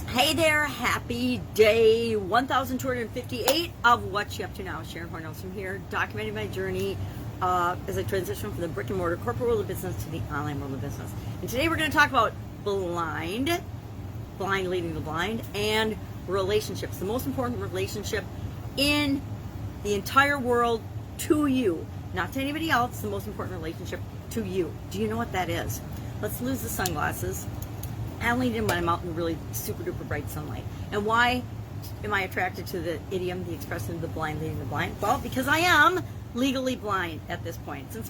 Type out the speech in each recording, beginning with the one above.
Hey there, happy day 1258 of What You Up To Now. Sharon Horne-Ellstrom here, documenting my journey as I transition from the brick and mortar corporate world of business to the online world of business. And today we're going to talk about blind leading the blind, and relationships. The most important relationship in the entire world to you, not to anybody else, the most important relationship to you. Do you know what that is? Let's lose the sunglasses. I only need when I'm out in really super duper bright sunlight. And why am I attracted to the idiom, the expression of the blind leading the blind? Well, because I am legally blind at this point. Since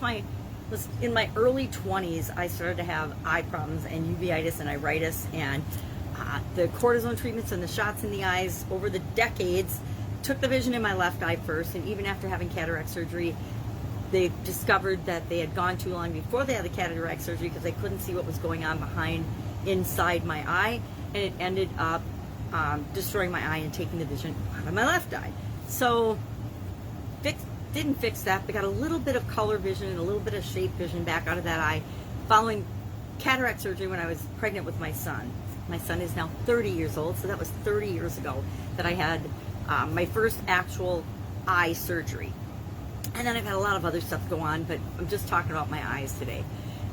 was in my early 20s, I started to have eye problems and uveitis and iritis, and the cortisone treatments and the shots in the eyes over the decades took the vision in my left eye first. And even after having cataract surgery, they discovered that they had gone too long before they had the cataract surgery because they couldn't see what was going on inside my eye, and it ended up destroying my eye and taking the vision out of my left eye. So didn't fix that, but got a little bit of color vision and a little bit of shape vision back out of that eye following cataract surgery when I was pregnant with my son. My son is now 30 years old, so that was 30 years ago that I had my first actual eye surgery. And then I've had a lot of other stuff go on, but I'm just talking about my eyes today.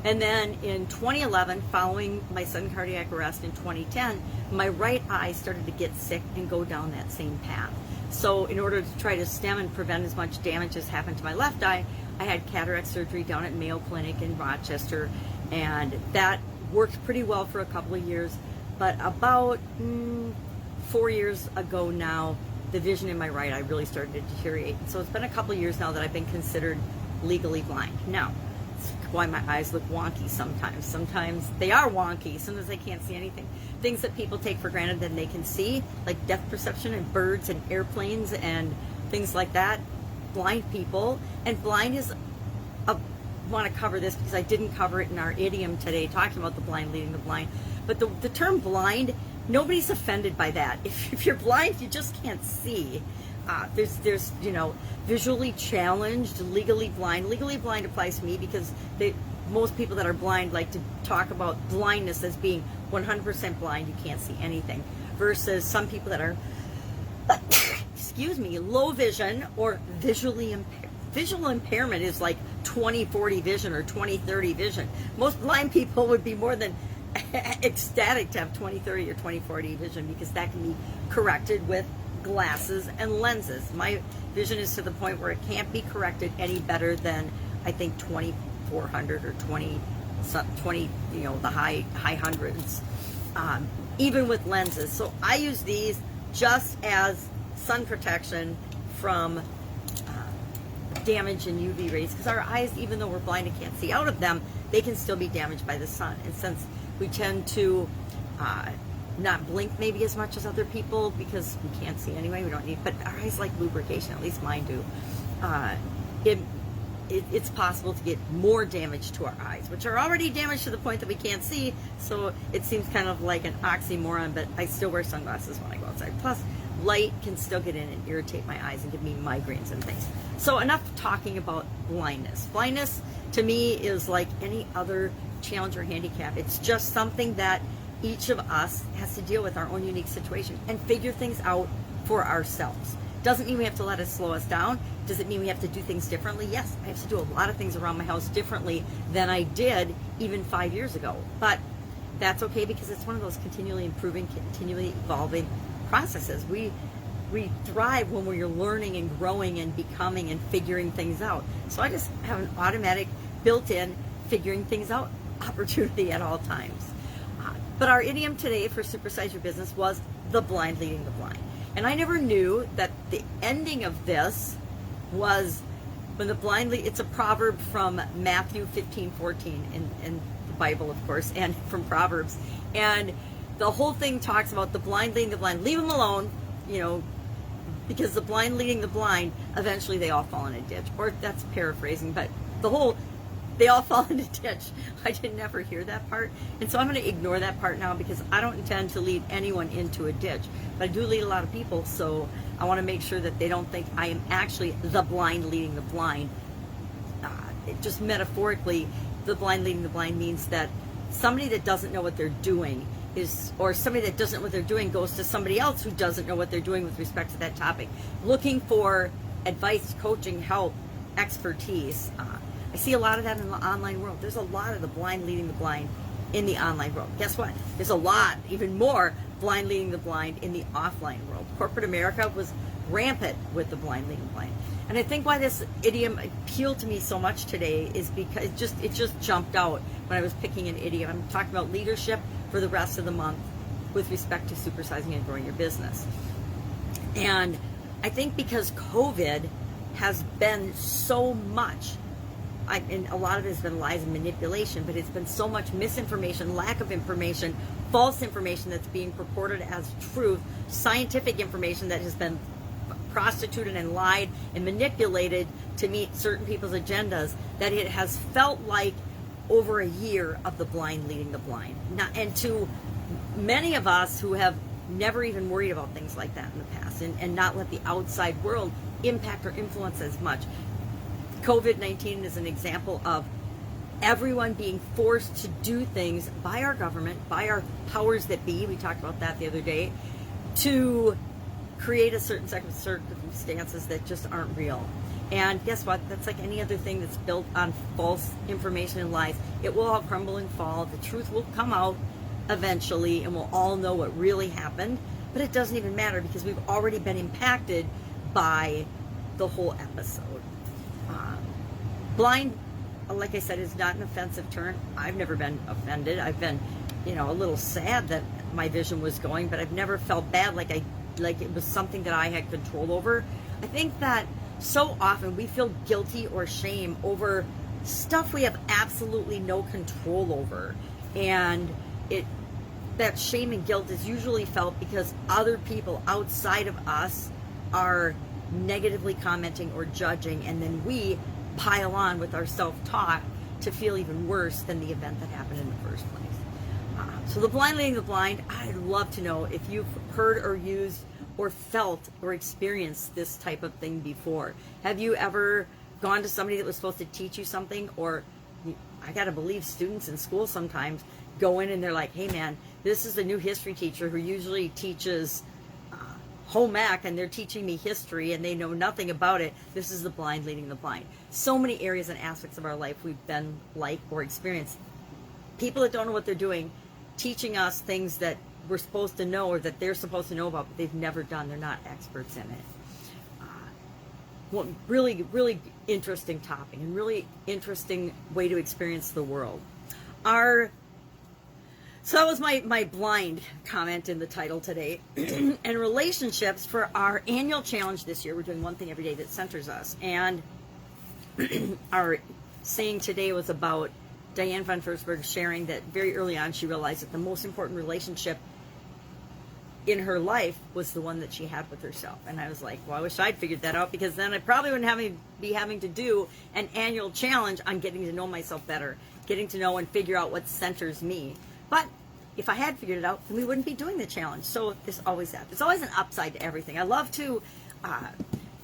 And then in 2011, following my sudden cardiac arrest in 2010, my right eye started to get sick and go down that same path. So in order to try to stem and prevent as much damage as happened to my left eye, I had cataract surgery down at Mayo Clinic in Rochester, and that worked pretty well for a couple of years. But about 4 years ago now, the vision in my right eye really started to deteriorate. So it's been a couple of years now that I've been considered legally blind. Now, why my eyes look wonky sometimes. Sometimes they are wonky. Sometimes I can't see anything. Things that people take for granted that they can see, like depth perception and birds and airplanes and things like that. Blind people, and blind is want to cover this because I didn't cover it in our idiom today, talking about the blind leading the blind. But the term blind, nobody's offended by that. If you're blind, you just can't see. There's visually challenged, legally blind. Legally blind applies to me because most people that are blind like to talk about blindness as being 100% blind, you can't see anything, versus some people that are low vision or visually impaired. Visual impairment is like 20/40 vision or 20/30 vision. Most blind people would be more than ecstatic to have 20/30 or 20/40 vision, because that can be corrected with glasses and lenses. My vision is to the point where it can't be corrected any better than, I think, 2400 or 20, the high hundreds, even with lenses. So I use these just as sun protection from damage in UV rays, because our eyes, even though we're blind and can't see out of them, they can still be damaged by the sun. And since we tend to not blink maybe as much as other people because we can't see anyway, we don't need, but our eyes like lubrication, at least mine do. It's possible to get more damage to our eyes, which are already damaged to the point that we can't see. So it seems kind of like an oxymoron, but I still wear sunglasses when I go outside. Plus, light can still get in and irritate my eyes and give me migraines and things. So enough talking about blindness. Blindness to me is like any other challenge or handicap. It's just something that each of us has to deal with, our own unique situation, and figure things out for ourselves. Doesn't mean we have to let it slow us down. Does it mean we have to do things differently? Yes, I have to do a lot of things around my house differently than I did even 5 years ago. But that's okay, because it's one of those continually improving, continually evolving processes. We thrive when we're learning and growing and becoming and figuring things out. So I just have an automatic, built-in figuring things out opportunity at all times. But our idiom today for Supersize Your Business was the blind leading the blind. And I never knew that the ending of this was when the blind lead. It's a proverb from Matthew 15:14 in the Bible, of course, and from Proverbs. And the whole thing talks about the blind leading the blind. Leave them alone, because the blind leading the blind, eventually they all fall in a ditch. Or that's paraphrasing, but they all fall in a ditch. I didn't ever hear that part. And so I'm going to ignore that part now, because I don't intend to lead anyone into a ditch. But I do lead a lot of people, so I want to make sure that they don't think I am actually the blind leading the blind. Just metaphorically, the blind leading the blind means that somebody that doesn't know what they're doing or somebody that doesn't know what they're doing goes to somebody else who doesn't know what they're doing with respect to that topic, looking for advice, coaching, help, expertise. I see a lot of that in the online world. There's a lot of the blind leading the blind in the online world. Guess what? There's a lot, even more, blind leading the blind in the offline world. Corporate America was rampant with the blind leading the blind. And I think why this idiom appealed to me so much today is because it just jumped out when I was picking an idiom. I'm talking about leadership for the rest of the month with respect to supersizing and growing your business. And I think because COVID has been so much, and a lot of it has been lies and manipulation, but it's been so much misinformation, lack of information, false information that's being purported as truth, scientific information that has been prostituted and lied and manipulated to meet certain people's agendas, that it has felt like over a year of the blind leading the blind. And to many of us who have never even worried about things like that in the past, and not let the outside world impact or influence as much. COVID-19 is an example of everyone being forced to do things by our government, by our powers that be, we talked about that the other day, to create a certain set of circumstances that just aren't real. And guess what? That's like any other thing that's built on false information and lies. It will all crumble and fall. The truth will come out eventually, and we'll all know what really happened. But it doesn't even matter because we've already been impacted by the whole episode. Blind, like I said, is not an offensive term. I've never been offended. I've been, a little sad that my vision was going, but I've never felt bad like it was something that I had control over. I think that so often we feel guilty or shame over stuff we have absolutely no control over. And that shame and guilt is usually felt because other people outside of us are negatively commenting or judging, and then we pile on with our self-talk to feel even worse than the event that happened in the first place. So the blind leading the blind, I'd love to know if you've heard or used or felt or experienced this type of thing before. Have you ever gone to somebody that was supposed to teach you something? Or I gotta believe students in school sometimes go in and they're like, hey man, this is a new history teacher who usually teaches home ec, and they're teaching me history and they know nothing about it. This is the blind leading the blind. So many areas and aspects of our life we've been like or experienced people that don't know what they're doing teaching us things that we're supposed to know or that they're supposed to know about, but they've never done. They're not experts in it. Well, really, really interesting topic and really interesting way to experience the world. So that was my blind comment in the title today. And relationships for our annual challenge this year. We're doing one thing every day that centers us. And our saying today was about Diane von Furstenberg sharing that very early on she realized that the most important relationship in her life was the one that she had with herself. And I was like, well, I wish I'd figured that out, because then I probably wouldn't be having to do an annual challenge on getting to know myself better, getting to know and figure out what centers me. But if I had figured it out, then we wouldn't be doing the challenge. So there's always that. There's always an upside to everything. I love to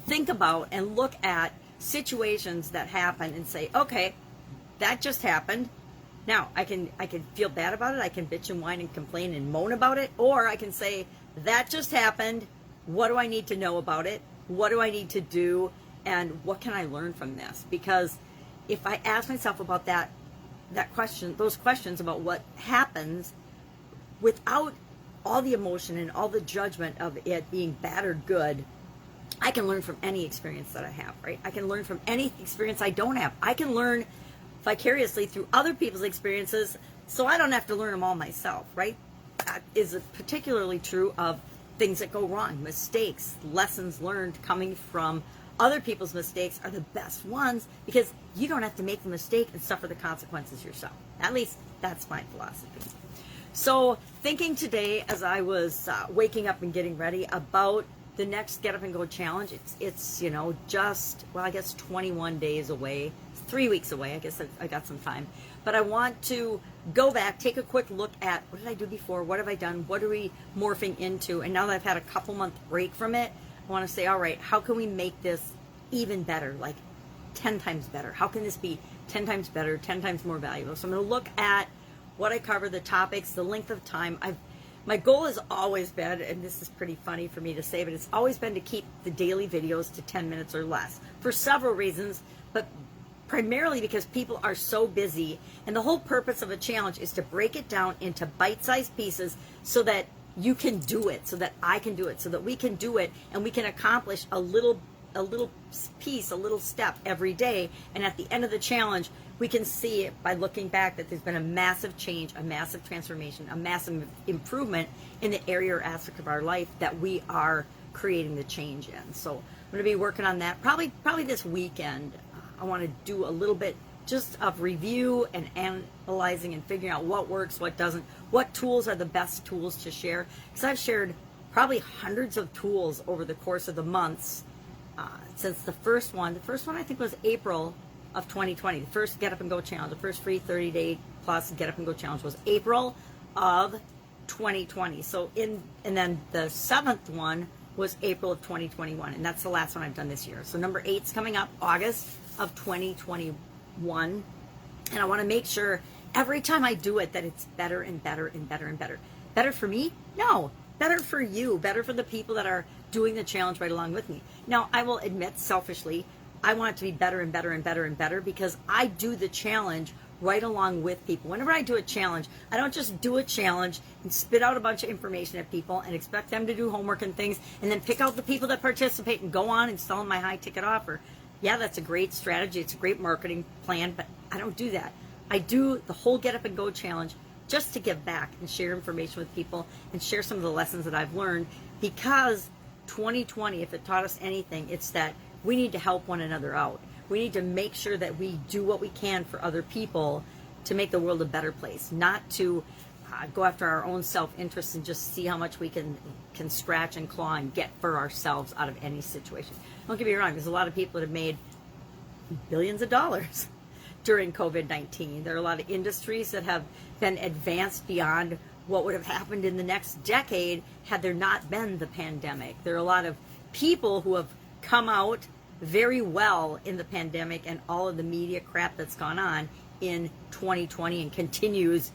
think about and look at situations that happen and say, okay, that just happened. Now, I can feel bad about it. I can bitch and whine and complain and moan about it. Or I can say, that just happened. What do I need to know about it? What do I need to do? And what can I learn from this? Because if I ask myself about those questions about what happens without all the emotion and all the judgment of it being bad or good, I can learn from any experience that I have, right? I can learn from any experience I don't have. I can learn vicariously through other people's experiences, so I don't have to learn them all myself, right? That is particularly true of things that go wrong, mistakes, lessons learned coming from other people's mistakes are the best ones, because you don't have to make the mistake and suffer the consequences yourself. At least that's my philosophy. So thinking today as I was waking up and getting ready about the next Get Up and Go challenge, it's just, well, I guess 21 days away, 3 weeks away. I guess I got some time. But I want to go back, take a quick look at what did I do before, what have I done, what are we morphing into, and now that I've had a couple month break from it, I want to say, all right, how can we make this even better, like 10 times better? How can this be 10 times better, 10 times more valuable? So I'm going to look at what I cover, the topics, the length of time. I've My goal has always been, and this is pretty funny for me to say, but it's always been to keep the daily videos to 10 minutes or less for several reasons, but primarily because people are so busy. And the whole purpose of a challenge is to break it down into bite-sized pieces so that you can do it, so that I can do it, so that we can do it, and we can accomplish a little piece, a little step every day. And at the end of the challenge, we can see it by looking back that there's been a massive change, a massive transformation, a massive improvement in the area or aspect of our life that we are creating the change in. So I'm going to be working on that probably this weekend. I want to do a little bit just of review and analyzing and figuring out what works, what doesn't, what tools are the best tools to share. Because I've shared probably hundreds of tools over the course of the months since the first one. The first one I think was April of 2020. The first Get Up and Go challenge, the first free 30-day plus Get Up and Go challenge was April of 2020. So and then the seventh one was April of 2021, and that's the last one I've done this year. So number 8's coming up August of 2021, and I want to make sure every time I do it that it's better and better and better and better. Better for me? No. Better for you. Better for the people that are doing the challenge right along with me. Now, I will admit selfishly, I want it to be better and better and better and better because I do the challenge right along with people. Whenever I do a challenge, I don't just do a challenge and spit out a bunch of information at people and expect them to do homework and things and then pick out the people that participate and go on and sell them my high ticket offer. Yeah, that's a great strategy. It's a great marketing plan, but I don't do that. I do the whole Get Up and Go challenge just to give back and share information with people and share some of the lessons that I've learned, because 2020, if it taught us anything, it's that we need to help one another out. We need to make sure that we do what we can for other people to make the world a better place, not to go after our own self-interest and just see how much we can scratch and claw and get for ourselves out of any situation. Don't get me wrong, there's a lot of people that have made billions of dollars during COVID-19. There are a lot of industries that have been advanced beyond what would have happened in the next decade had there not been the pandemic. There are a lot of people who have come out very well in the pandemic and all of the media crap that's gone on in 2020 and continues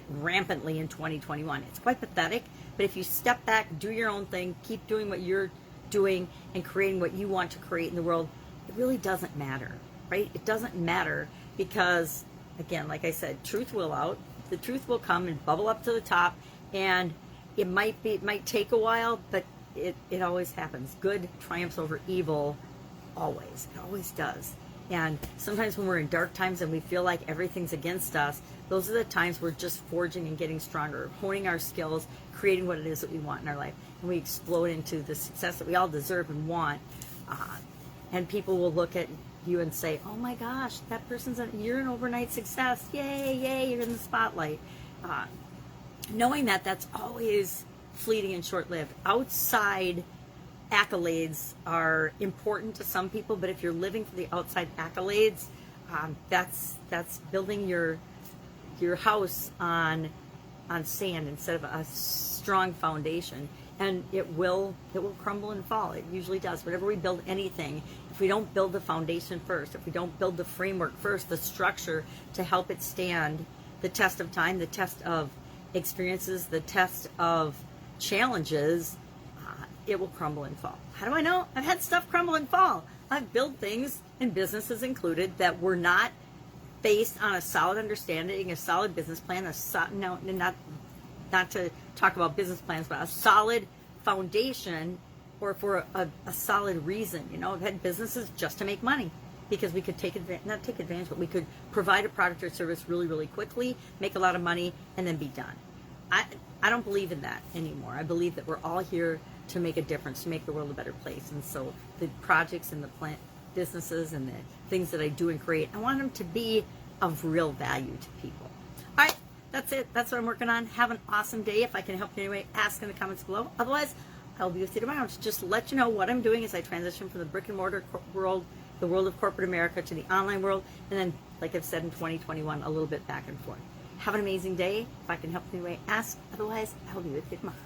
rampantly in 2021. It's quite pathetic, but if you step back, do your own thing, keep doing what you're doing and creating what you want to create in the world, it really doesn't matter, right? It doesn't matter because, again, like I said, truth will out. The truth will come and bubble up to the top, and it might take a while, but it always happens. Good triumphs over evil, always. It always does. And sometimes when we're in dark times and we feel like everything's against us, those are the times we're just forging and getting stronger, honing our skills, creating what it is that we want in our life, and we explode into the success that we all deserve and want. And people will look at you and say, oh my gosh, that you're an overnight success. Yay, yay, you're in the spotlight. Knowing that that's always fleeting and short-lived. Outside accolades are important to some people, but if you're living for the outside accolades, that's building your house on sand instead of a strong foundation, and it will crumble and fall. It usually does. Whenever we build anything, if we don't build the foundation first, if we don't build the framework first, the structure to help it stand the test of time, the test of experiences, the test of challenges, it will crumble and fall. How do I know? I've had stuff crumble and fall. I've built things, and businesses included, that were not based on a solid understanding, a solid business plan, not to talk about business plans, but a solid foundation, or for a solid reason. You know, I've had businesses just to make money because we could not take advantage, but we could provide a product or service really, really quickly, make a lot of money, and then be done. I don't believe in that anymore. I believe that we're all here to make a difference, to make the world a better place. And so the projects and the businesses and the things that I do and create, I want them to be of real value to people. All right, that's it. That's what I'm working on. Have an awesome day. If I can help you in any way, ask in the comments below. Otherwise, I'll be with you tomorrow to just let you know what I'm doing as I transition from the brick and mortar world, the world of corporate America, to the online world. And then, like I've said, in 2021, a little bit back and forth. Have an amazing day. If I can help you in any way, ask. Otherwise, I'll be with you tomorrow.